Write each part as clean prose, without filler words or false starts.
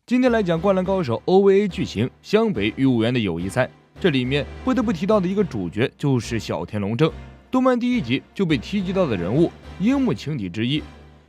今天来讲《灌篮高手》OVA 剧情湘北与武原的友谊赛。这里面不得不提到的一个主角就是小田龙正，动漫第1集就被提及到的人物，樱木情敌之一。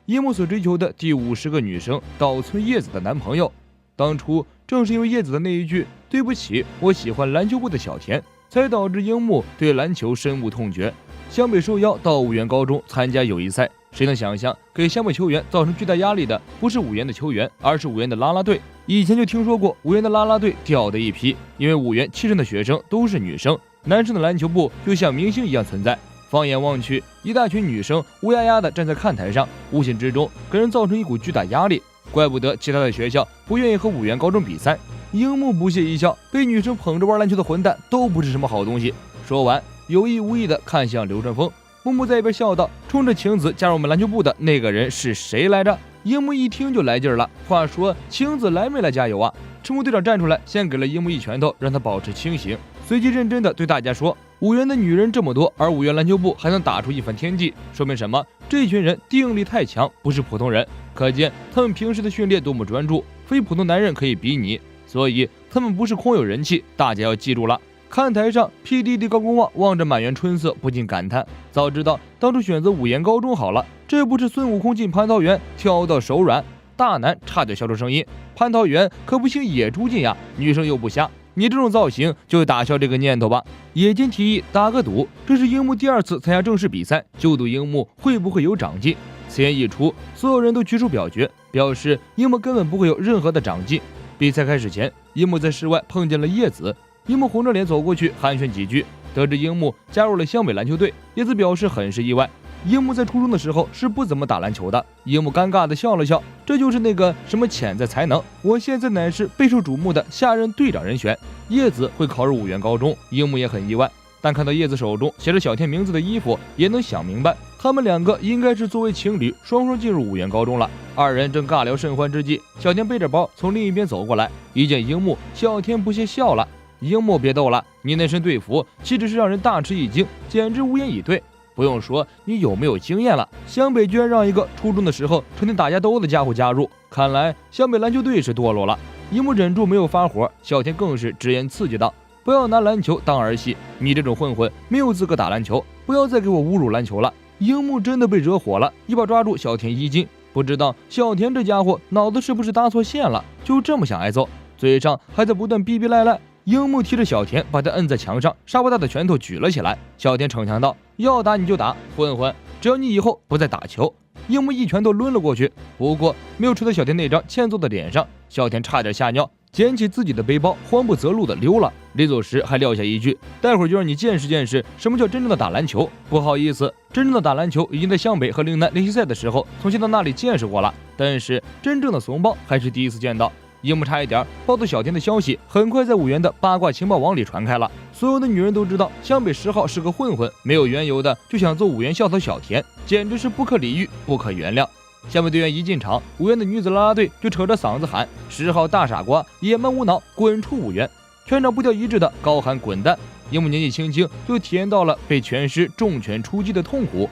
樱木所追求的第50个女生岛村叶子的男朋友，当初正是因为叶子的那一句“对不起，我喜欢篮球部的小田”，才导致樱木对篮球深恶痛绝。湘北受邀到武原高中参加友谊赛，谁能想象给湘北球员造成巨大压力的不是武原的球员，而是武原的啦啦队。以前就听说过武原的啦啦队屌的一批，因为武原7成的学生都是女生，男生的篮球部就像明星一样存在。放眼望去，一大群女生乌压压的站在看台上，无形之中给人造成一股巨大压力。怪不得其他的学校不愿意和武原高中比赛。樱木不屑一笑，被女生捧着玩篮球的混蛋都不是什么好东西。说完，有意无意的看向流川枫。木木在一边笑道：“冲着晴子加入我们篮球部的那个人是谁来着？”樱木一听就来劲了。话说晴子来没来加油啊？赤木队长站出来，先给了樱木一拳头，让他保持清醒，随即认真的对大家说：“武原的女人这么多，而武原篮球部还能打出一番天际，说明什么？这群人定力太强，不是普通人。可见他们平时的训练多么专注，非普通男人可以比拟。所以他们不是空有人气，大家要记住了。”看台上 PDD 高公望望着满园春色，不禁感叹：早知道当初选择武原高中好了，这不是孙悟空进蟠桃园跳到手软。大男差点笑出声音，蟠桃园可不行野猪进呀，女生又不瞎，你这种造型就打消这个念头吧。野间提议打个赌，这是樱木第2次参加正式比赛，就赌樱木会不会有长进。此言一出，所有人都举手表决，表示樱木根本不会有任何的长进。比赛开始前，樱木在室外碰见了叶子，樱木红着脸走过去寒暄几句，得知樱木加入了湘北篮球队，叶子表示很是意外。樱木在初中的时候是不怎么打篮球的。樱木尴尬的笑了笑，这就是那个什么潜在才能，我现在乃是备受瞩目的下任队长人选。叶子会考入武原高中，樱木也很意外，但看到叶子手中写着小田名字的衣服，也能想明白他们2个应该是作为情侣双双进入武原高中了。2人正尬聊甚欢之际，小田背着包从另一边走过来，一见樱木，小田不屑笑了：“樱木别逗了，你那身队服岂止是让人大吃一惊，简直无言以对。不用说你有没有经验了，湘北居然让一个初中的时候成天打架斗殴的家伙加入，看来湘北篮球队是堕落了。”樱木忍住没有发火，小田更是直言刺激道：“不要拿篮球当儿戏，你这种混混没有资格打篮球，不要再给我侮辱篮球了。”樱木真的被惹火了，一把抓住小田衣襟，不知道小田这家伙脑子是不是搭错线了，就这么想挨揍，嘴上还在不断逼逼赖赖。樱木踢着小田，把他摁在墙上，沙包大的拳头举了起来。小田逞强道：“要打你就打，混混，只要你以后不再打球。”樱木一拳头抡了过去，不过没有戳到小田那张欠揍的脸上。小田差点吓尿，捡起自己的背包，慌不择路的溜了。临走时还撂下一句：“待会儿就让你见识见识什么叫真正的打篮球。”不好意思，真正的打篮球已经在湘北和陵南联系赛的时候从先到那里见识过了，但是真正的怂包还是第一次见到。樱木差一点抱走小田的消息很快在武原的八卦情报网里传开了，所有的女人都知道湘北10号是个混混，没有缘由的就想揍武原校草小田，简直是不可理喻，不可原谅。湘北队员一进场，武原的女子啦啦队就扯着嗓子喊：“10号大傻瓜，野蛮无脑，滚出武原！”全场步调一致的高喊滚蛋。樱木年纪轻轻就体验到了被拳师重拳出击的痛苦，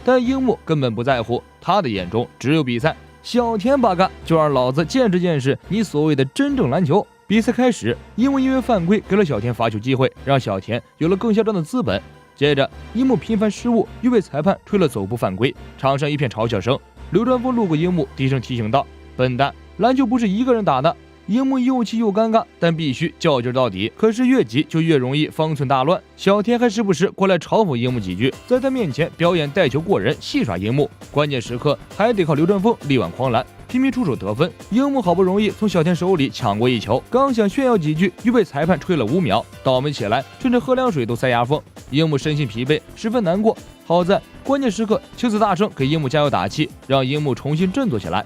但樱木根本不在乎，他的眼中只有比赛。小田八嘎，就让老子见识见识你所谓的真正篮球。比赛开始，樱木因为犯规给了小田罚球机会，让小田有了更嚣张的资本。接着樱木频繁失误，又被裁判吹了走步犯规，场上一片嘲笑声。流川枫路过樱木，低声提醒道：“笨蛋，篮球不是一个人打的。”樱木又气又尴尬，但必须较劲到底。可是越急就越容易方寸大乱。小田还时不时过来嘲讽樱木几句，在他面前表演带球过人，戏耍樱木。关键时刻还得靠流川枫力挽狂澜，频频出手得分。樱木好不容易从小田手里抢过一球，刚想炫耀几句，又被裁判吹了5秒，倒霉起来，甚至喝凉水都塞牙缝。樱木身心疲惫，十分难过。好在关键时刻，晴子大声给樱木加油打气，让樱木重新振作起来。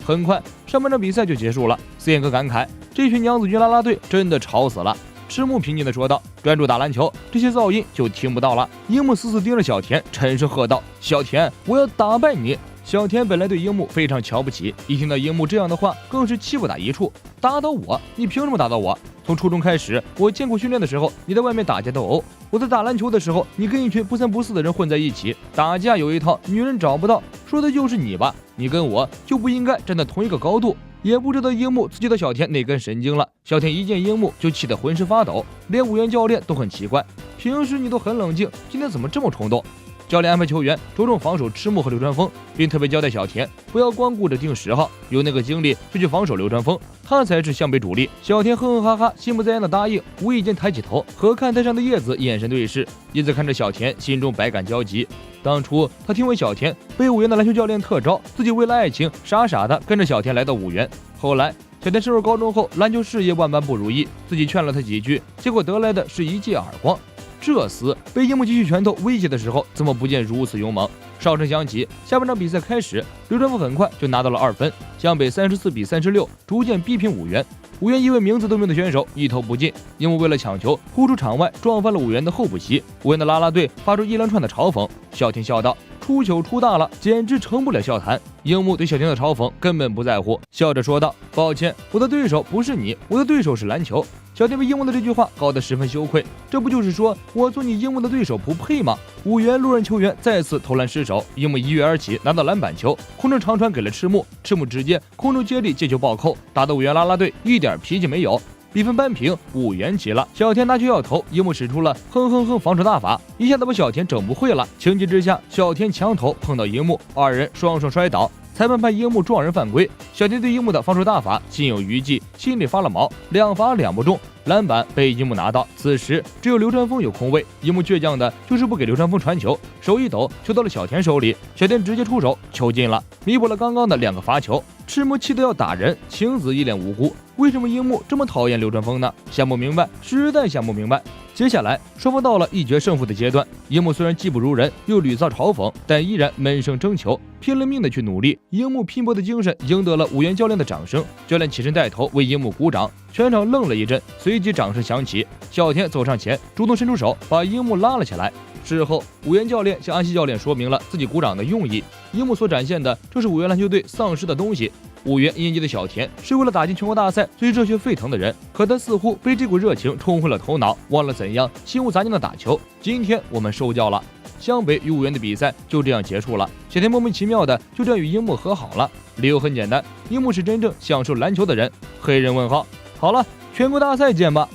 很快，上半场比赛就结束了。四眼哥感慨：“这群娘子军啦啦队真的吵死了。”赤木平静地说道：“专注打篮球，这些噪音就听不到了。”樱木死死盯着小田，沉声喝道：“小田，我要打败你！”小田本来对樱木非常瞧不起，一听到樱木这样的话，更是气不打一处。“打倒我？你凭什么打倒我？从初中开始，我艰苦训练的时候，你在外面打架斗殴；我在打篮球的时候，你跟一群不三不四的人混在一起。打架有一套，女人找不到，说的就是你吧？你跟我就不应该站在同一个高度。也不知道樱木刺激到小田哪根神经了。小田一见樱木就气得浑身发抖，连武原教练都很奇怪，平时你都很冷静，今天怎么这么冲动？教练安排球员着重防守赤木和流川枫，并特别交代小田不要光顾着盯10号，有那个精力就去防守流川枫，他才是湘北主力。小田哼哼哈哈，心不在焉的答应，无意间抬起头和看台上的叶子眼神对视。叶子看着小田，心中百感交集。当初他听闻小田被武原的篮球教练特招，自己为了爱情傻傻的跟着小田来到武原。后来小田升入高中后，篮球事业万般不如意，自己劝了他几句，结果得来的是一记耳光。这厮被樱木继续拳头威胁的时候，怎么不见如此勇猛？哨声响起，下半场比赛开始，流川枫很快就拿到了2分，湘北34比36逐渐逼平武原。武原一位名字都没有的选手一头不进，樱木为了抢球扑出场外，撞翻了武原的候补席。武原的啦啦队发出一连串的嘲讽，小田笑道：“出糗出大了，简直成不了笑谈。”樱木对小田的嘲讽根本不在乎，笑着说道：“抱歉，我的对手不是你，我的对手是篮球。”小田被樱木的这句话搞得十分羞愧，这不就是说我做你樱木的对手不配吗？武原路人球员再次投篮失手，樱木一跃而起拿到篮板球，空中长传给了赤木，赤木直接空中接力接球暴扣，打得武原啦啦队一点脾气没有。比分扳平，武原急了，小田拿球要投，樱木使出了哼哼哼防守大法，一下子把小田整不会了。情急之下，小田强投碰到樱木，二人双双摔倒。裁判判樱木撞人犯规，小田对樱木的防守大法心有余悸，心里发了毛，2罚2不中，篮板被樱木拿到。此时只有流川枫有空位，樱木倔强的就是不给流川枫传球，手一抖，球到了小田手里，小田直接出手，球进了，弥补了刚刚的2个罚球。赤木气得要打人，晴子一脸无辜，为什么樱木这么讨厌流川枫呢？想不明白，实在想不明白。接下来双方到了一决胜负的阶段，樱木虽然技不如人，又屡遭嘲讽，但依然闷声争球，拼了命的去努力。樱木拼搏的精神赢得了武原教练的掌声，教练起身带头为樱木鼓掌，全场愣了一阵，随即掌声响起。小田走上前，主动伸出手把樱木拉了起来。事后，武原教练向安西教练说明了自己鼓掌的用意。樱木所展现的正是武原篮球队丧失的东西。武原1年级的小田是为了打进全国大赛最热血沸腾的人，可他似乎被这股热情冲昏了头脑，忘了怎样心无杂念的打球。今天我们受教了。湘北与武原的比赛就这样结束了，小田莫名其妙的就这样与樱木和好了，理由很简单，樱木是真正享受篮球的人。黑人问号。好了，全国大赛见吧。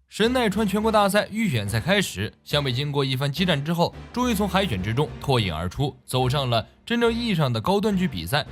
神奈川全国大赛预选赛开始，湘北经过一番激战之后，终于从海选之中脱颖而出，走上了真正意义上的高段局比赛。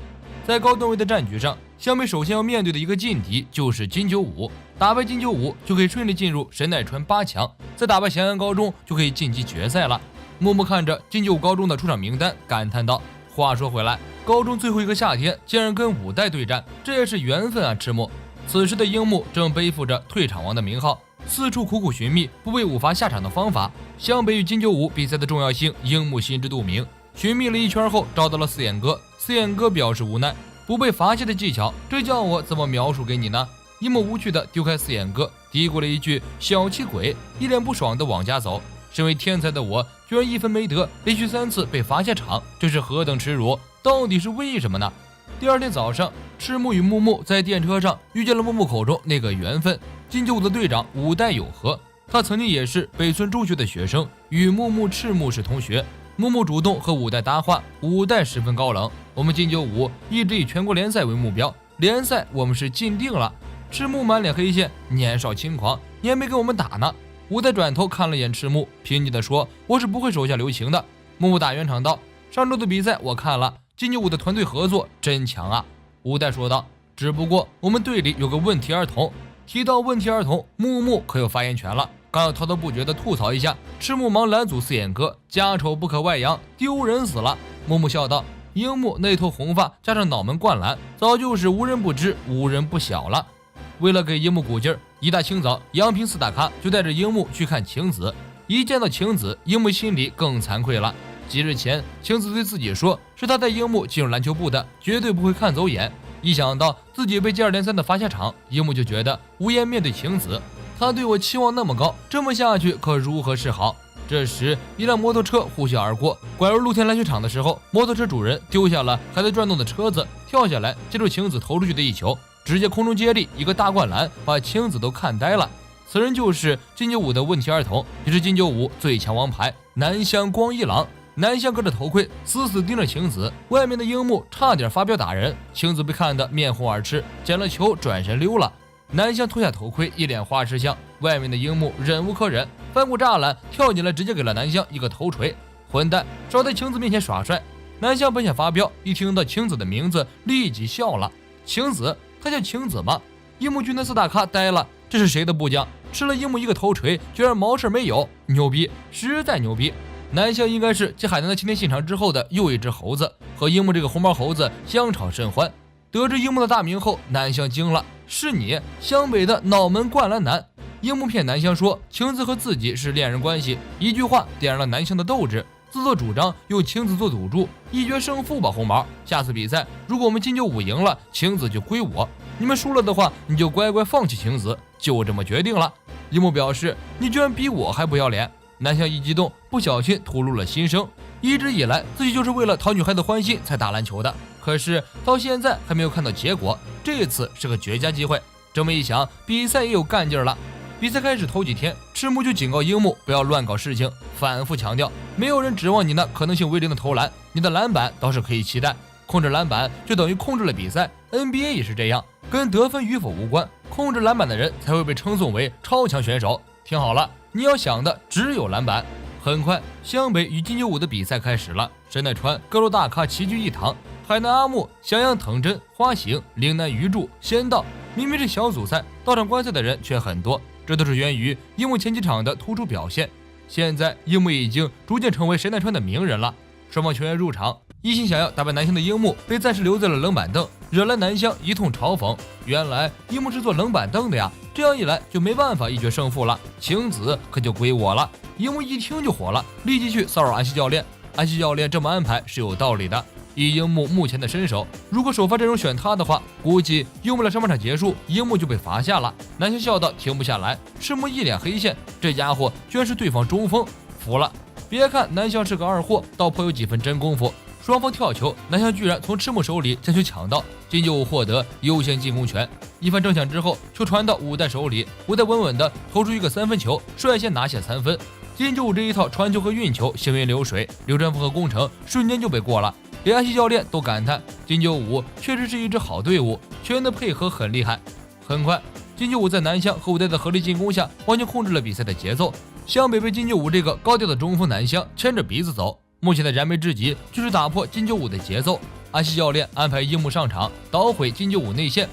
在高段位的战局上，湘北首先要面对的一个劲敌就是金九五，打败金九五就可以顺利进入神奈川8强，再打败翔阳高中就可以晋级决赛了。默默看着金九五高中的出场名单，感叹道：“话说回来，高中最后一个夏天竟然跟5代对战，这也是缘分啊！”赤木。此时的樱木正背负着退场王的名号，四处苦苦寻觅不被5罚下场的方法。湘北与金九五比赛的重要性，樱木心知肚明。寻觅了一圈后，找到了四眼哥。四眼哥表示无奈，不被罚下的技巧，这叫我怎么描述给你呢？樱木无趣的丢开四眼哥，嘀咕了一句“小气鬼”，一脸不爽的往家走。身为天才的我，居然1分没得，连续3次被罚下场，这是何等耻辱！到底是为什么呢？第二天早上，赤木与木木在电车上遇见了木木口中那个缘分。金九五的队长5代有和，他曾经也是北村中学的学生，与木木、赤木是同学。木木主动和5代搭话，5代十分高冷。我们金九五一直以全国联赛为目标，联赛我们是进定了。赤木满脸黑线，年少轻狂，你还没跟我们打呢。5代转头看了眼赤木，平静地说：“我是不会手下留情的。”木木打圆场道：“上周的比赛我看了，金九五的团队合作真强啊。”5代说道：“只不过我们队里有个问题儿童。”提到问题儿童，木木可有发言权了。刚要滔滔不绝地吐槽一下，赤木忙拦阻四眼哥，家丑不可外扬，丢人死了。木木笑道：“樱木那头红发加上脑门灌篮，早就是无人不知无人不晓了。”为了给樱木鼓劲儿，一大清早，杨平4大咖就带着樱木去看晴子。一见到晴子，樱木心里更惭愧了。几日前，晴子对自己说，是他带樱木进入篮球部的，绝对不会看走眼。一想到自己被接二连三的罚下场，樱木就觉得无颜面对晴子。他对我期望那么高，这么下去可如何是好？这时，一辆摩托车呼啸而过，拐入露天篮球场的时候，摩托车主人丢下了还在转动的车子，跳下来接住晴子投出去的一球，直接空中接力一个大灌篮，把晴子都看呆了。此人就是金九五的问题儿童，也是金九五最强王牌南乡光一郎。南乡隔着头盔死死盯着晴子，外面的樱木差点发飙打人，晴子被看得面红耳赤，捡了球转身溜了。南乡脱下头盔，一脸花痴相，外面的樱木忍无可忍，翻过栅栏跳进来，直接给了南乡一个头锤。混蛋，少在晴子面前耍帅！南乡本想发飙，一听到晴子的名字立即笑了。晴子？他叫晴子吗？樱木军团四大咖呆了，这是谁的部将？吃了樱木一个头锤，居然毛事没有，牛逼，实在牛逼！南乡应该是继海南的青天信长之后的又一只猴子，和樱木这个红毛猴子相吵甚欢。得知樱木的大名后，南乡惊了，是你，湘北的脑门灌篮男！樱木骗南乡说晴子和自己是恋人关系，一句话点燃了南乡的斗志，自作主张用晴子做赌注，一决胜负吧，红毛！下次比赛如果我们金九五赢了，晴子就归我；你们输了的话，你就乖乖放弃晴子，就这么决定了。樱木表示，你居然比我还不要脸！南乡一激动，不小心吐露了心声。一直以来，自己就是为了讨女孩的欢心才打篮球的，可是到现在还没有看到结果。这次是个绝佳机会。这么一想，比赛也有干劲了。比赛开始头几天，赤木就警告樱木不要乱搞事情，反复强调，没有人指望你那可能性为零的投篮，你的篮板倒是可以期待。控制篮板就等于控制了比赛 ，NBA 也是这样，跟得分与否无关，控制篮板的人才会被称颂为超强选手。听好了，你要想的只有篮板。很快，湘北与金九五的比赛开始了。神奈川各路大咖齐聚一堂，海南阿木、翔阳藤真、花形、陵南鱼柱、仙道。明明是小组赛，到场观赛的人却很多，这都是源于樱木前几场的突出表现。现在樱木已经逐渐成为神奈川的名人了。双方球员入场，一心想要打败南乡的樱木被暂时留在了冷板凳，惹来南乡一通嘲讽。原来樱木是坐冷板凳的呀，这样一来就没办法一决胜负了，晴子可就归我了。樱木一听就火了，立即去骚扰安西教练。安西教练这么安排是有道理的，以樱木目前的身手，如果首发阵容选他的话，估计用不了上半场结束，樱木就被罚下了。南乡笑道停不下来，赤木一脸黑线，这家伙居然是对方中锋，服了。别看南乡是个二货，倒颇有几分真功夫。双方跳球，南乡居然从赤木手里将球抢到，金九五获得优先进攻权。一番争抢之后，球传到武代手里，武代稳稳的投出一个三分球，率先拿下3分。金九五这一套传球和运球行云流水，流川枫和宫城瞬间就被过了，连安西教练都感叹金九五确实是一支好队伍，球员的配合很厉害。很快，金九五在南乡和武代的合力进攻下，完全控制了比赛的节奏。湘北被金九五这个高调的中锋南乡牵着鼻子走，目前的燃眉之急就是打破金九五的节奏。安西教练安排樱木上场，捣毁金九五内线。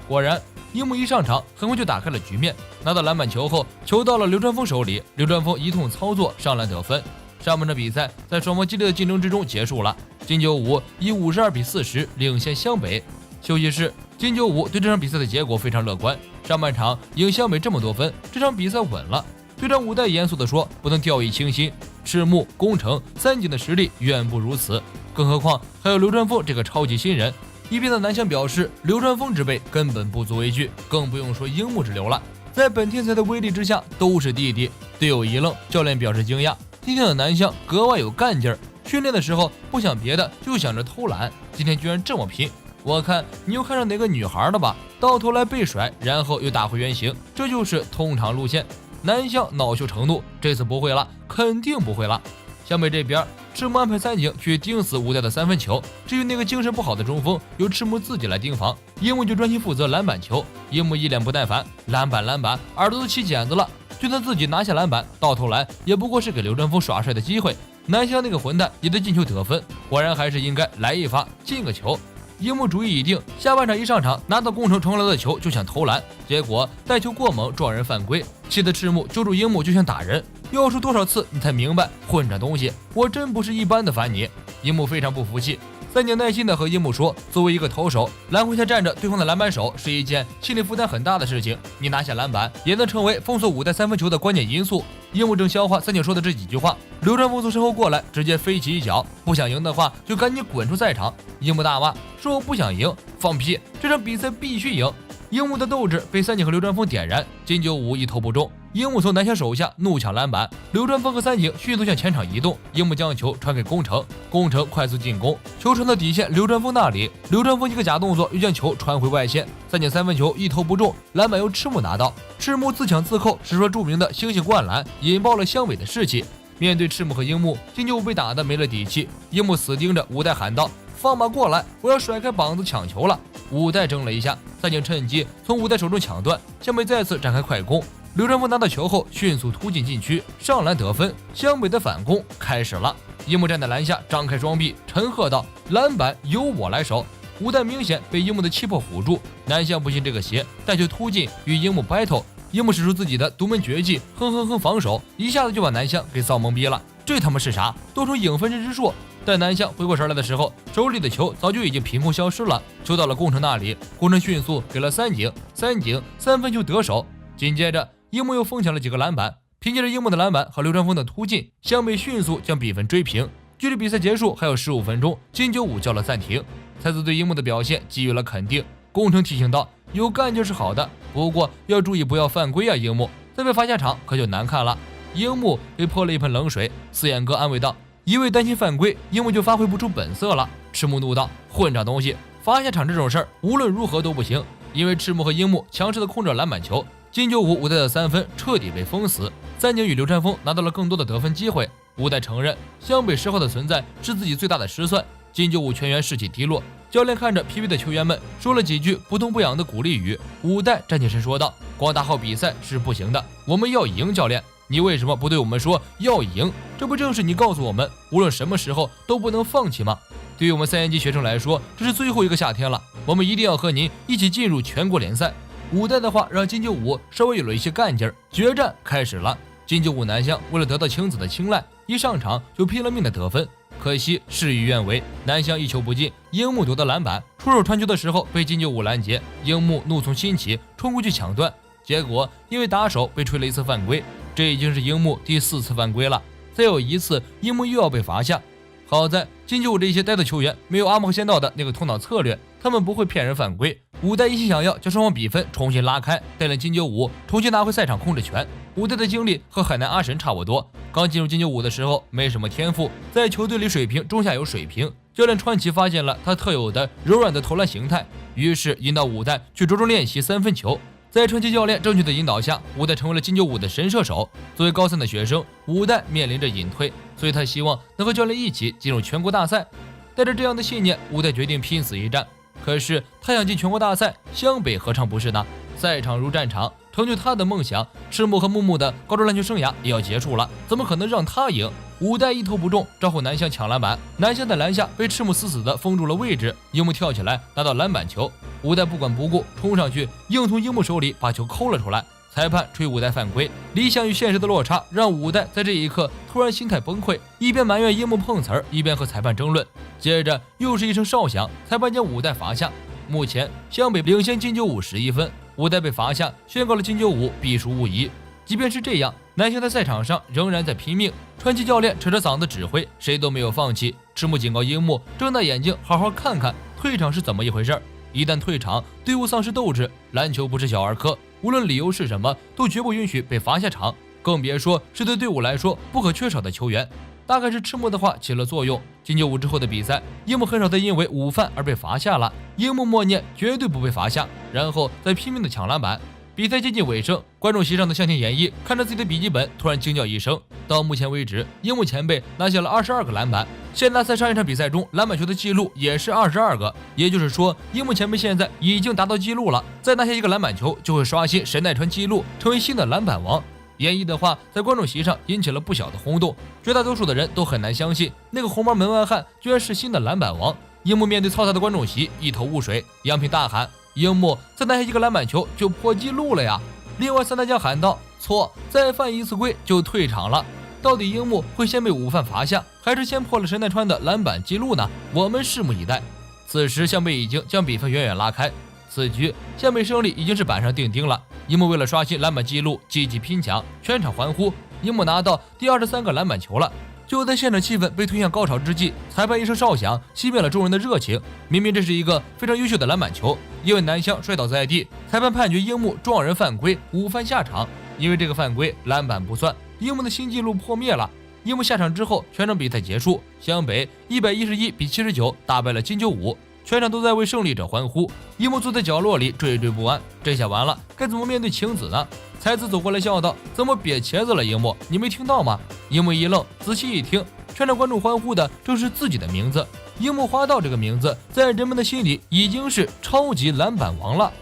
果然，樱木一上场，很快就打开了局面。拿到篮板球后，球到了流川枫手里，流川枫一通操作上篮得分。上半场比赛在双方激烈的竞争之中结束了，金九五以52-40领先湘北。休息室，金九五对这场比赛的结果非常乐观，上半场赢湘北这么多分，这场比赛稳了。队长武代严肃地说：“不能掉以轻心，赤木、宫城、三井的实力远不如此，更何况还有流川枫这个超级新人。”一边的南乡表示，流川枫之辈根本不足为惧，更不用说樱木之流了。在本天才的威力之下，都是弟弟。队友一愣，教练表示惊讶。今天的南乡格外有干劲儿，训练的时候不想别的，就想着偷懒，今天居然这么拼。我看你又看上哪个女孩了吧？到头来被甩，然后又打回原形，这就是通常路线。南乡恼羞成怒，这次不会了，肯定不会了。湘北这边，赤木安排三井去盯死武代的3分球，至于那个精神不好的中锋，由赤木自己来盯防，樱木就专心负责篮板球。樱木一脸不耐烦，篮板，耳朵都起茧子了。就算自己拿下篮板，到头来也不过是给流川枫耍帅的机会。南乡那个混蛋也得进球得分，果然还是应该来一发，进个球。樱木主意已定，下半场一上场，拿到宫城传过来的球就想投篮，结果带球过猛撞人犯规，气得赤木揪住樱木就想打人。要说多少次你才明白，混账东西，我真不是一般的烦你。樱木非常不服气，三井耐心的和樱木说，作为一个投手，篮筐下站着对方的篮板手是一件心理负担很大的事情，你拿下篮板也能成为封锁武代3分球的关键因素。樱木正消化三井说的这几句话，流川枫从身后过来，直接飞起一脚，不想赢的话就赶紧滚出赛场。樱木大骂说，我不想赢，放屁，这场比赛必须赢。樱木的斗志被三井和流川枫点燃，金九五一投不中，樱木从南湘手下怒抢篮板，流川枫和三井迅速向前场移动，樱木将球传给宫城，宫城快速进攻，球传到底线流川枫那里，流川枫一个假动作又将球传回外线，三井三分球一投不中，篮板由赤木拿到，赤木自抢自扣，使出著名的星星灌篮，引爆了湘北的士气。面对赤木和樱木，金九五被打得没了底气，樱木死盯着武代喊道：“放马过来，我要甩开膀子抢球了。”武代怔了一下，三井趁机从武代手中抢断，湘北再次展开快攻。流川枫拿到球后迅速突进禁区，上篮得分，湘北的反攻开始了。樱木站在篮下，张开双臂，沉喝道：“篮板由我来守。”武代明显被樱木的气魄唬住，南湘不信这个邪，带球突进与樱木 battle。樱木使出自己的独门绝技，哼防守，一下子就把南湘给骚懵逼了。这他妈是啥？多重影分身之术！待南湘回过神来的时候，手里的球早就已经凭空消失了。球到了宫城那里，宫城迅速给了三井，三井三分球得手。紧接着，樱木又疯抢了几个篮板，凭借着樱木的篮板和流川枫的突进，湘北迅速将比分追平。距离比赛结束还有15分钟，金九五叫了暂停。才子对樱木的表现给予了肯定。宫城提醒道：“有干劲是好的，不过要注意不要犯规啊，樱木，再被罚下场可就难看了。”樱木被泼了一盆冷水，四眼哥安慰道：“一味担心犯规，樱木就发挥不出本色了。”赤木怒道：“混账东西，罚下场这种事儿无论如何都不行。”因为赤木和樱木强势的控制了篮板球，金九五武代的三分彻底被封死。三井与流川枫拿到了更多的得分机会。武代承认湘北10号的存在是自己最大的失算。金九五全员士气低落，教练看着疲惫的球员们说了几句不痛不痒的鼓励语。武代站起身说道：“光打好比赛是不行的，我们要赢。教练，你为什么不对我们说要赢？这不正是你告诉我们无论什么时候都不能放弃吗？对于我们3年级学生来说，这是最后一个夏天了，我们一定要和您一起进入全国联赛。”武代的话让金九五稍微有了一些干劲儿，决战开始了。金九五南湘为了得到青子的青睐，一上场就拼了命的得分，可惜事与愿违，南湘一球不进，樱木夺得篮板，出手传球的时候被金九五拦截，樱木怒从心起，冲过去抢断，结果因为打手被吹了一次犯规，这已经是樱木第4次犯规了，再有一次樱木又要被罚下。好在金九五这些呆的球员没有阿木仙道的那个头脑策略，他们不会骗人犯规。武代一心想要将双方比分重新拉开，带领金九五重新拿回赛场控制权。武代的经历和海南阿神差不多，刚进入金九五的时候没什么天赋，在球队里水平中下游水平。教练川崎发现了他特有的柔软的投篮形态，于是引导武代去着重练习3分球。在川崎教练正确的引导下，武代成为了金九五的神射手。作为高3的学生，武代面临着隐退，所以他希望能和教练一起进入全国大赛。带着这样的信念，武代决定拼死一战。可是他想进全国大赛，湘北何尝不是呢？赛场如战场，成就他的梦想，赤木和木木的高中篮球生涯也要结束了，怎么可能让他赢？武代一投不中，招呼南湘抢篮板，南湘在篮下被赤木死死的封住了位置，樱木跳起来拿到篮板球，武代不管不顾冲上去，硬从樱木手里把球抠了出来。裁判吹武代犯规，理想与现实的落差让武代在这一刻突然心态崩溃，一边埋怨樱木碰瓷儿，一边和裁判争论。接着又是一声哨响，裁判将武代罚下。目前湘北领先金九五11分，武代被罚下，宣告了金九五必输无疑。即便是这样，南湘在赛场上仍然在拼命，川崎教练扯着嗓子指挥，谁都没有放弃。赤木警告樱木睁大眼睛好好看看退场是怎么一回事，一旦退场，队伍丧失斗志，篮球不是小儿科，无论理由是什么，都绝不允许被罚下场，更别说是对队伍来说不可缺少的球员。大概是赤木的话起了作用，金九五之后的比赛，樱木很少再因为午饭而被罚下了。樱木默念绝对不被罚下，然后再拼命的抢篮板。比赛接近尾声，观众席上的向田研一看着自己的笔记本，突然惊叫一声。到目前为止，樱木前辈拿下了22个篮板，县大赛上一场比赛中篮板球的记录也是22个，也就是说，樱木前辈现在已经达到记录了，再拿下一个篮板球就会刷新神奈川记录，成为新的篮板王。研一的话在观众席上引起了不小的轰动，绝大多数的人都很难相信那个红毛门外汉居然是新的篮板王。樱木面对嘈杂的观众席一头雾水，杨平大喊：“樱木再拿下一个篮板球就破纪录了呀！”另外三大将喊道：“错，再犯一次规就退场了。”到底樱木会先被午饭罚下，还是先破了神奈川的篮板记录呢？我们拭目以待。此时湘北已经将比分远远拉开，此局湘北胜利已经是板上钉钉了。樱木为了刷新篮板记录积极拼抢，全场欢呼，樱木拿到第23个篮板球了。就在现场气氛被推向高潮之际，裁判一声哨响熄灭了众人的热情。明明这是一个非常优秀的篮板球，因为南湘摔倒在地，裁判判决樱木撞人犯规，午饭下场。因为这个犯规，篮板不算，樱木的新纪录破灭了。樱木下场之后，全场比赛结束，湘北111-79打败了金九五，全场都在为胜利者欢呼。樱木坐在角落里惴惴不安，这下完了，该怎么面对晴子呢？才子走过来笑道：“怎么瘪茄子了，樱木？你没听到吗？”樱木一愣，仔细一听，全场观众欢呼的正是自己的名字。樱木花道这个名字，在人们的心里已经是超级篮板王了。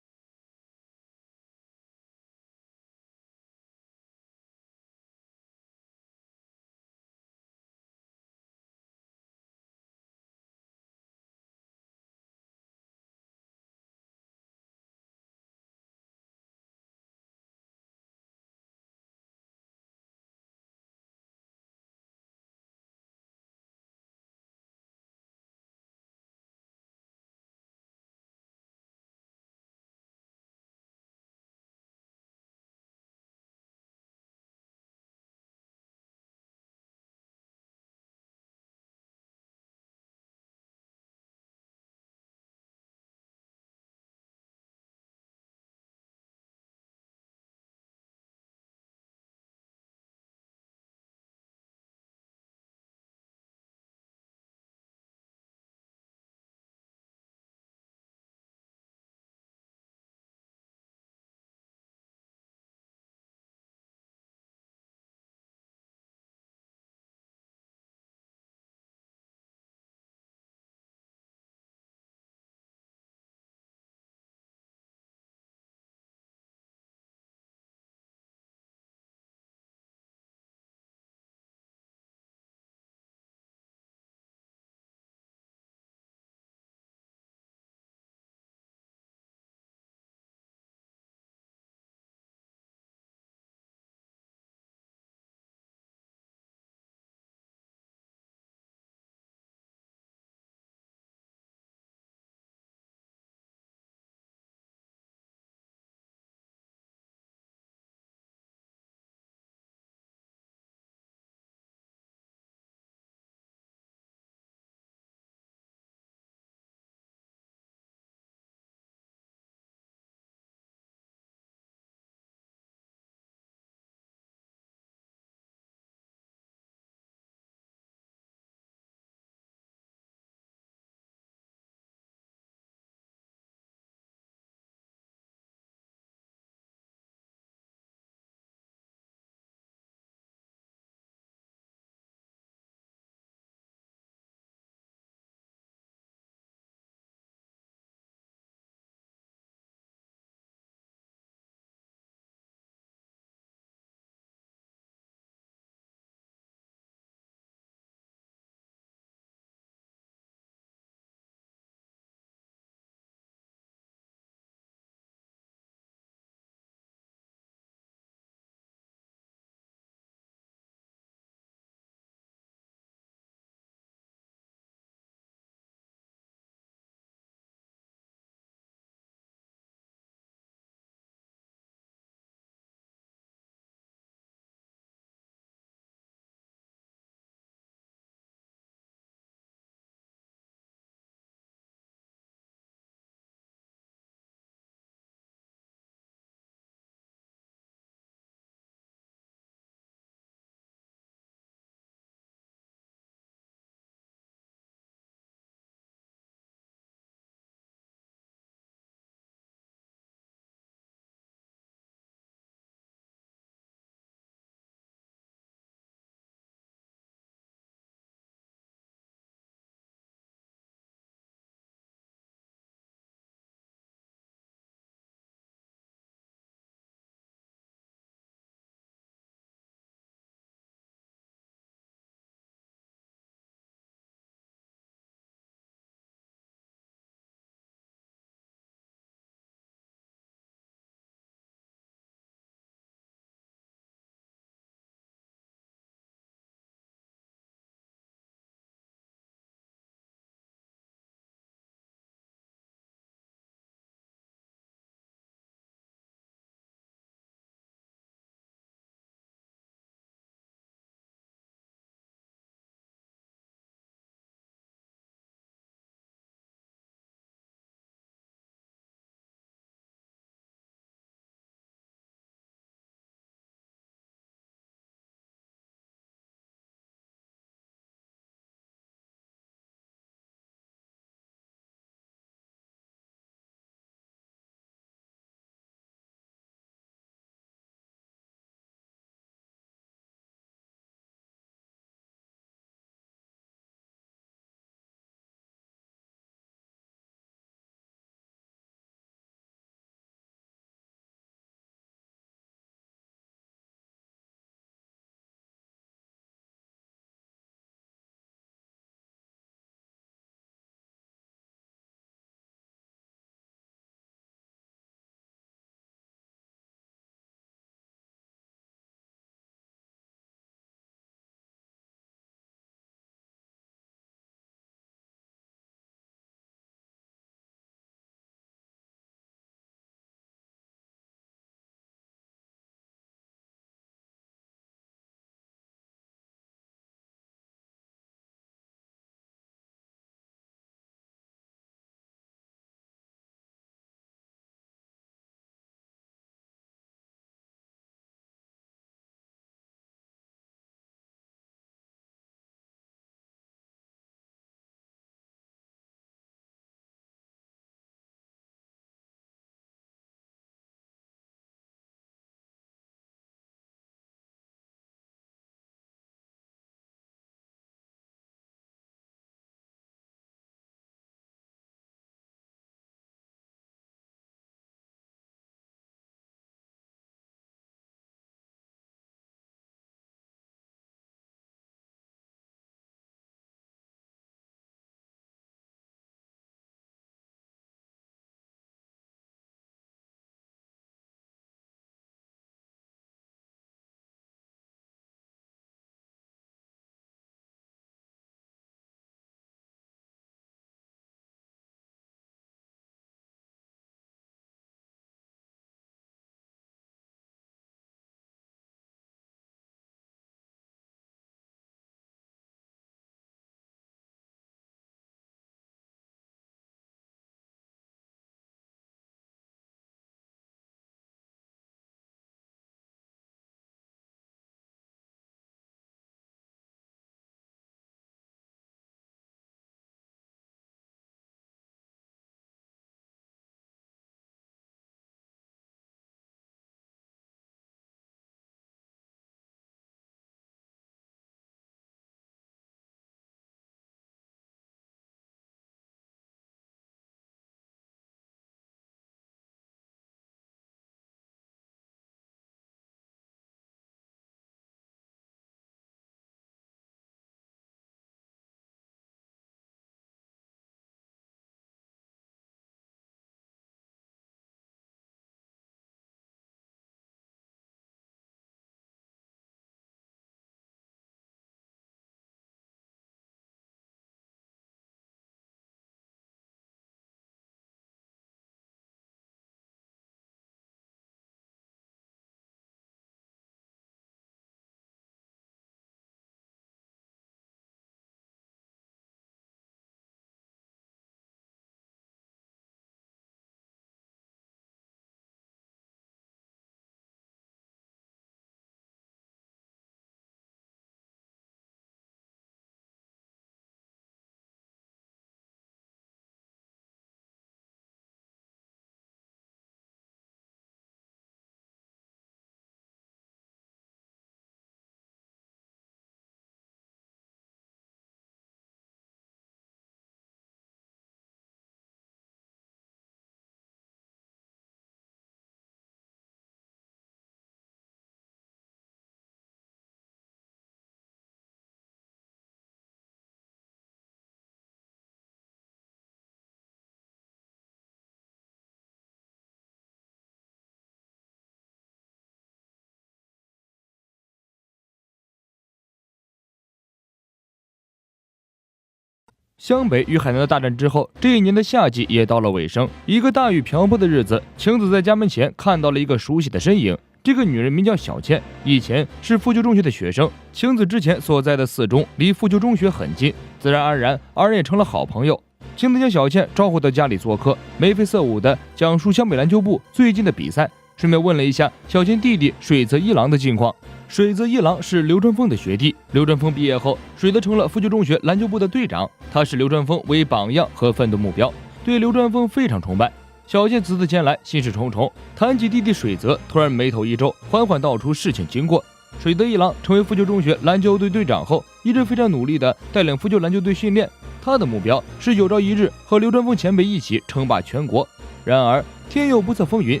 湘北与海南的大战之后，这一年的夏季也到了尾声。一个大雨瓢泼的日子，晴子在家门前看到了一个熟悉的身影。这个女人名叫小倩，以前是富久中学的学生。晴子之前所在的四中离富久中学很近，自然而然二人也成了好朋友。晴子将小倩招呼到家里做客，眉飞色舞地讲述湘北篮球部最近的比赛，顺便问了一下小倩弟弟水泽一郎的近况。水泽一郎是流川枫的学弟，流川枫毕业后，水泽成了富久中学篮球部的队长，他视流川枫为榜样和奋斗目标，对流川枫非常崇拜。小倩此次前来，心事重重，谈起弟弟水泽，突然眉头一皱，缓缓道出事情经过。水泽一郎成为富久中学篮球队队长后，一直非常努力地带领富久篮球队训练，他的目标是有朝一日和流川枫前辈一起称霸全国。然而天有不测风云，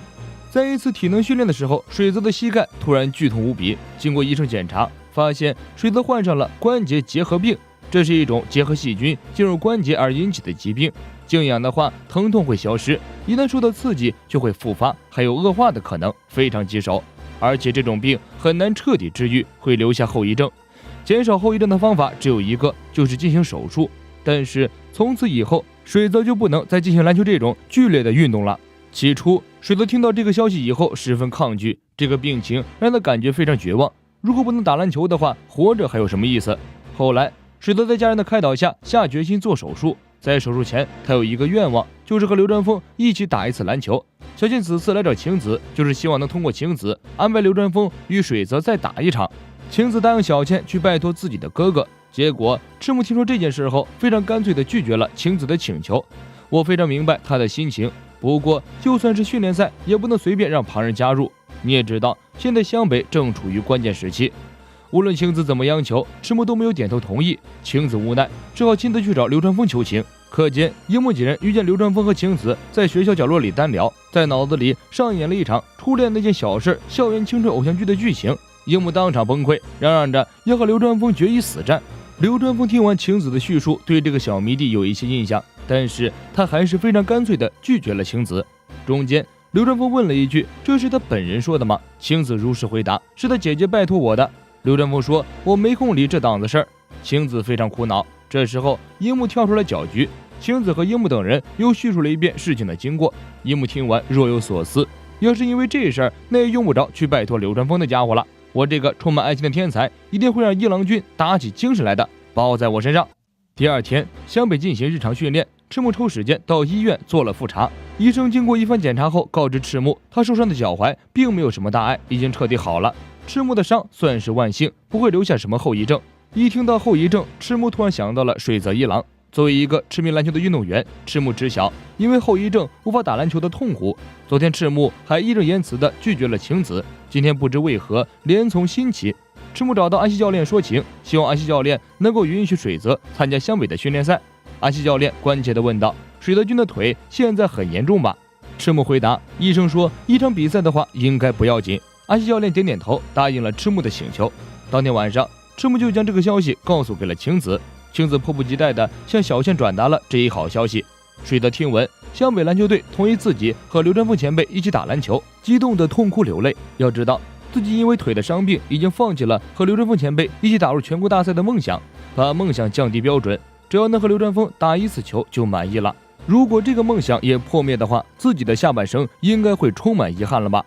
在一次体能训练的时候，水泽的膝盖突然剧痛无比。经过医生检查，发现水泽患上了关节结核病，这是一种结核细菌进入关节而引起的疾病。静养的话，疼痛会消失，一旦受到刺激就会复发，还有恶化的可能，非常棘手。而且这种病很难彻底治愈，会留下后遗症。减少后遗症的方法只有一个，就是进行手术。但是从此以后，水泽就不能再进行篮球这种剧烈的运动了。起初，水泽听到这个消息以后十分抗拒，这个病情让他感觉非常绝望。如果不能打篮球的话，活着还有什么意思？后来，水泽在家人的开导下下决心做手术。在手术前，他有一个愿望，就是和流川枫一起打一次篮球。小倩此次来找晴子，就是希望能通过晴子安排流川枫与水泽再打一场。晴子答应小倩去拜托自己的哥哥，结果赤木听说这件事后，非常干脆地拒绝了晴子的请求。我非常明白他的心情，不过就算是训练赛，也不能随便让旁人加入。你也知道，现在湘北正处于关键时期，无论晴子怎么央求，赤木都没有点头同意。晴子无奈，只好亲自去找流川枫求情。可见樱木几人遇见流川枫和晴子在学校角落里单聊，在脑子里上演了一场初恋那件小事校园青春偶像剧的剧情。樱木当场崩溃，嚷嚷着要和流川枫决一死战。流川枫听完晴子的叙述，对这个小迷弟有一些印象，但是他还是非常干脆地拒绝了晴子。中间流川枫问了一句：“这是他本人说的吗？”晴子如实回答：“是他姐姐拜托我的。”流川枫说：“我没空理这档子事儿。”晴子非常苦恼。这时候樱木跳出来搅局，晴子和樱木等人又叙述了一遍事情的经过。樱木听完若有所思，要是因为这事儿，那也用不着去拜托流川枫的家伙了。我这个充满爱心的天才，一定会让一郎君打起精神来的，包在我身上。第二天，湘北进行日常训练，赤木抽时间到医院做了复查。医生经过一番检查后，告知赤木，他受伤的脚踝并没有什么大碍，已经彻底好了。赤木的伤算是万幸，不会留下什么后遗症。一听到后遗症，赤木突然想到了水泽一郎。作为一个痴迷篮球的运动员，赤木知晓因为后遗症无法打篮球的痛苦。昨天赤木还义正言辞地拒绝了晴子，今天不知为何连从心起。赤木找到安西教练说情，希望安西教练能够允许水泽参加湘北的训练赛。安西教练关切地问道：“水泽君的腿现在很严重吧？”赤木回答：“医生说一场比赛的话应该不要紧。”安西教练点点头，答应了赤木的请求。当天晚上，赤木就将这个消息告诉给了晴子。晴子迫不及待地向小倩转达了这一好消息。水泽听闻湘北篮球队同意自己和流川枫前辈一起打篮球，激动得痛哭流泪。要知道，自己因为腿的伤病，已经放弃了和流川枫前辈一起打入全国大赛的梦想，把梦想降低标准，只要能和流川枫打一次球就满意了。如果这个梦想也破灭的话，自己的下半生应该会充满遗憾了吧。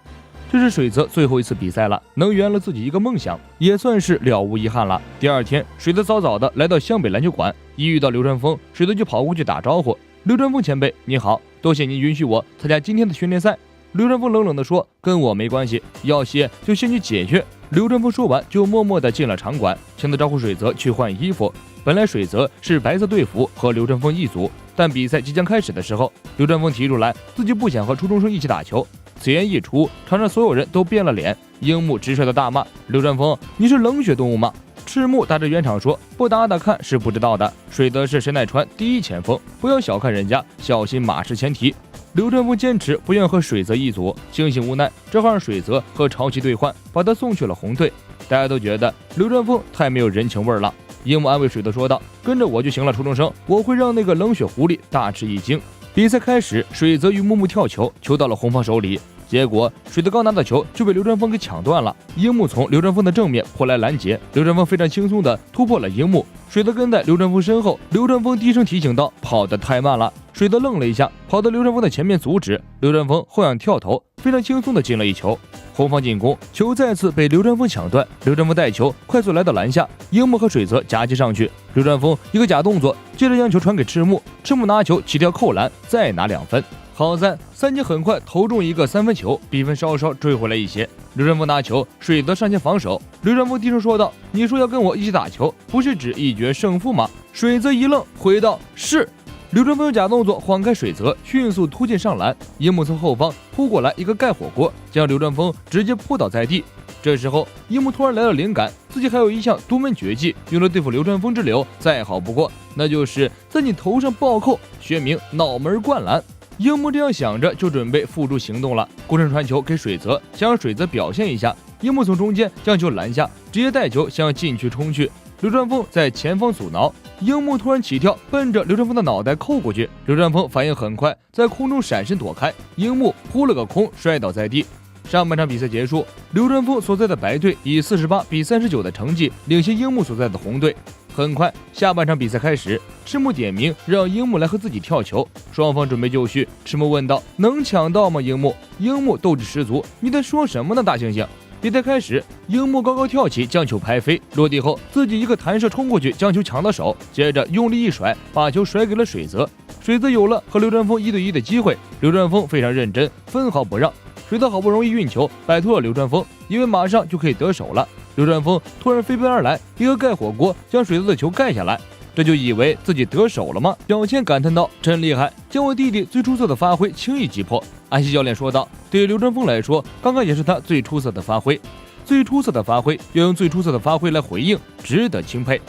这是水泽最后一次比赛了，能圆了自己一个梦想，也算是了无遗憾了。第二天，水泽早早的来到湘北篮球馆，一遇到流川枫，水泽就跑过去打招呼：“流川枫前辈，你好，多谢您允许我参加今天的训练赛。”流川枫冷冷地说：“跟我没关系，要歇就先去解决。”流川枫说完，就默默地进了场馆，请他招呼水泽去换衣服。本来水泽是白色队服和流川枫一组，但比赛即将开始的时候，流川枫提出来自己不想和初中生一起打球。此言一出，场上所有人都变了脸。樱木直率的大骂：“流川枫，你是冷血动物吗？”赤木打着圆场说：“不打打看是不知道的，水泽是神奈川第一前锋，不要小看人家，小心马失前蹄。”流川枫坚持不愿和水泽一组，星星无奈，只好让水泽和潮崎兑换，把他送去了红队。大家都觉得流川枫太没有人情味了。樱木安慰水泽说道：“跟着我就行了，初中生，我会让那个冷血狐狸大吃一惊。”比赛开始，水泽与木木跳球，球到了红方手里。结果水泽刚拿到球就被流川枫给抢断了，樱木从流川枫的正面扑来拦截，流川枫非常轻松地突破了樱木，水泽跟在流川枫身后，流川枫低声提醒道：“跑得太慢了。”水泽愣了一下，跑到流川枫的前面阻止，流川枫后仰跳投，非常轻松地进了一球。红方进攻，球再次被流川枫抢断，流川枫带球快速来到篮下，樱木和水泽夹击上去，流川枫一个假动作，接着将球传给赤木，赤木拿球起跳扣篮，再拿2分。好在三井很快投中一个3分球，比分稍稍追回来一些。流川枫拿球，水泽上前防守。流川枫低声说道：“你说要跟我一起打球，不是指一决胜负吗？”水泽一愣，回道：“是。”流川枫用假动作晃开水泽，迅速突进上篮。樱木从后方扑过来一个盖火锅，将流川枫直接扑倒在地。这时候樱木突然来了灵感，自己还有一项独门绝技，用来对付流川枫之流再好不过，那就是在你头上暴扣，学名脑门灌篮。樱木这样想着，就准备付诸行动了。顾城传球给水泽，想让水泽表现一下。樱木从中间将球拦下，直接带球向禁区冲去。流川枫在前方阻挠，樱木突然起跳，奔着流川枫的脑袋扣过去。流川枫反应很快，在空中闪身躲开，樱木扑了个空，摔倒在地。上半场比赛结束，流川枫所在的白队以48比39的成绩领先樱木所在的红队。很快，下半场比赛开始，赤木点名让樱木来和自己跳球，双方准备就绪。赤木问道：“能抢到吗？”樱木斗志十足：“你在说什么呢，大猩猩？”比赛开始，樱木高高跳起，将球拍飞，落地后自己一个弹射冲过去，将球抢到手，接着用力一甩，把球甩给了水泽。水泽有了和流川枫1对1的机会，流川枫非常认真，分毫不让。水泽好不容易运球摆脱了流川枫，以为马上就可以得手了。流川枫突然飞奔而来，一个盖火锅将水泽的球盖下来，这就以为自己得手了吗？小千感叹道：“真厉害，将我弟弟最出色的发挥轻易击破。”安西教练说道：“对于流川枫来说，刚刚也是他最出色的发挥，最出色的发挥要用最出色的发挥来回应，值得钦佩。”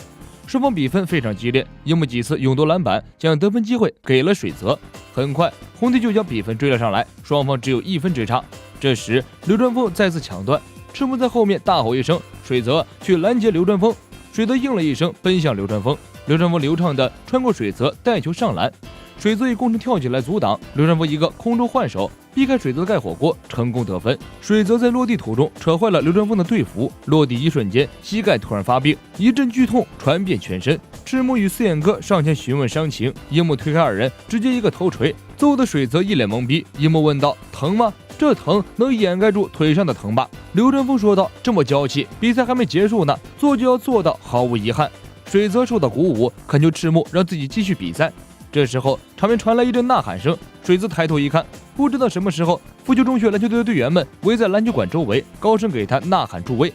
双方比分非常激烈，樱木几次勇夺篮板，将得分机会给了水泽。很快，红队就将比分追了上来，双方只有1分之差。这时，流川枫再次抢断，赤木在后面大吼一声，水泽去拦截流川枫。水泽应了一声，奔向流川枫。流川枫流畅地穿过水泽，带球上篮。水泽以攻城跳起来阻挡，流川枫一个空中换手，避开水泽的盖火锅，成功得分。水泽在落地途中扯坏了流川枫的队服，落地一瞬间，膝盖突然发病，一阵剧痛传遍全身。赤木与四眼哥上前询问伤情，樱木推开二人，直接一个头锤，揍得水泽一脸懵逼。樱木问道：“疼吗？这疼能掩盖住腿上的疼吧？”流川枫说道：“这么娇气，比赛还没结束呢，做就要做到毫无遗憾。”水泽受到鼓舞，恳求赤木让自己继续比赛。这时候，场面传来一阵呐喊声。水泽抬头一看，不知道什么时候，富久中学篮球队的队员们围在篮球馆周围，高声给他呐喊助威。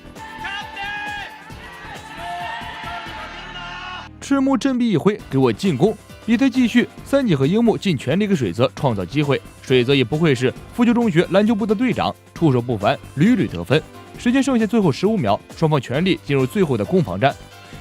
赤木振臂一挥，给我进攻！比赛继续，三井和樱木尽全力给水泽创造机会。水泽也不愧是富久中学篮球部的队长，出手不凡，屡屡得分。时间剩下最后15秒，双方全力进入最后的攻防战。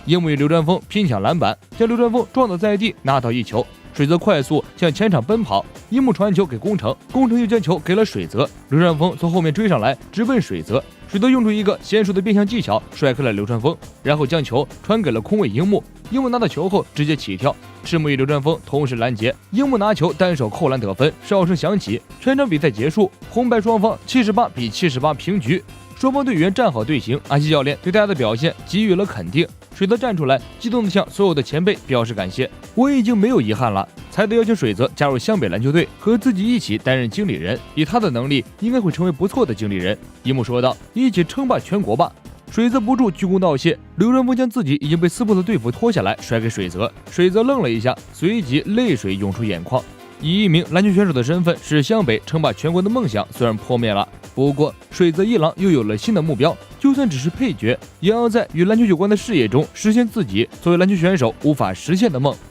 樱木与流川枫拼抢篮板，将流川枫撞倒在地，拿到一球。水泽快速向前场奔跑，樱木传球给宫城，宫城又将球给了水泽。流川枫从后面追上来，直奔水泽。水泽用出一个娴熟的变向技巧，甩开了流川枫，然后将球传给了空位樱木。樱木拿到球后直接起跳，赤木与流川枫同时拦截，樱木拿球单手扣篮得分，哨声响起，全场比赛结束，红白双方78比78平局。双方队员站好队形，安西教练对大家的表现给予了肯定。水泽站出来，激动地向所有的前辈表示感谢。我已经没有遗憾了，才得邀请水泽加入湘北篮球队，和自己一起担任经理人。以他的能力，应该会成为不错的经理人。樱木说道：“一起称霸全国吧。”水泽不住鞠躬道谢。流川枫将自己已经被撕破的队服脱下来，甩给水泽。水泽愣了一下，随即泪水涌出眼眶。以一名篮球选手的身份，使湘北称霸全国的梦想虽然破灭了，不过水泽一郎又有了新的目标，就算只是配角，也要在与篮球有关的事业中实现自己作为篮球选手无法实现的梦。